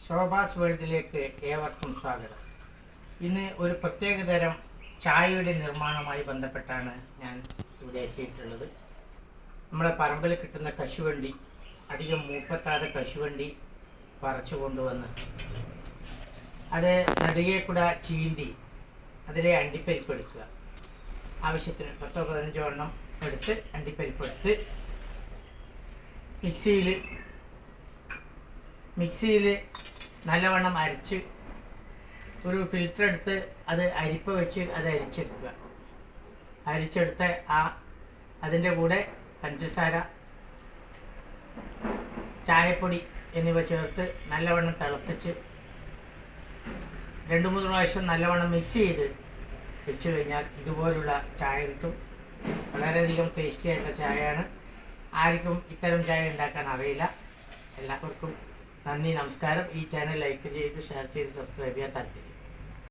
ശോഭാസ് വേൾഡിലേക്ക് ഏവർക്കും സ്വാഗതം. ഇന്ന് ഒരു പ്രത്യേകതരം ചായയുടെ നിർമ്മാണവുമായി ബന്ധപ്പെട്ടാണ് ഞാൻ ഇവിടെ എത്തിയിട്ടുള്ളത്. നമ്മളെ പറമ്പിൽ കിട്ടുന്ന കശുവണ്ടി, അധികം മൂപ്പത്താതെ കശുവണ്ടി പറിച്ചു കൊണ്ടുവന്ന് അത് നടുകെ കൂടെ ചീന്തി അതിലെ അണ്ടിപ്പരിപ്പ് എടുക്കുക. ആവശ്യത്തിന് 10-15 എണ്ണം എടുത്ത് അണ്ടിപ്പരിപ്പ് എടുത്ത് മിക്സിയിൽ നല്ലവണ്ണം അരച്ച് ഒരു ഫിൽറ്റർ എടുത്ത് അത് അരിപ്പ വെച്ച് അത് അരിച്ചെടുത്ത് അതിൻ്റെ കൂടെ പഞ്ചസാര, ചായപ്പൊടി എന്നിവ ചേർത്ത് നല്ലവണ്ണം തിളപ്പിച്ച് 2-3 പ്രാവശ്യം നല്ലവണ്ണം മിക്സ് ചെയ്ത് വെച്ച് കഴിഞ്ഞാൽ ഇതുപോലുള്ള ചായ കിട്ടും. വളരെയധികം ടേസ്റ്റി ആയിട്ടുള്ള ചായയാണ്. ആർക്കും ഇത്തരം ചായ ഉണ്ടാക്കാൻ അറിയില്ല. എല്ലാവർക്കും നന്ദി, നമസ്കാരം. ഈ ചാനൽ ലൈക്ക് ചെയ്ത് ഷെയർ ചെയ്ത് സബ്സ്ക്രൈബ് ചെയ്യാൻ താല്പര്യം.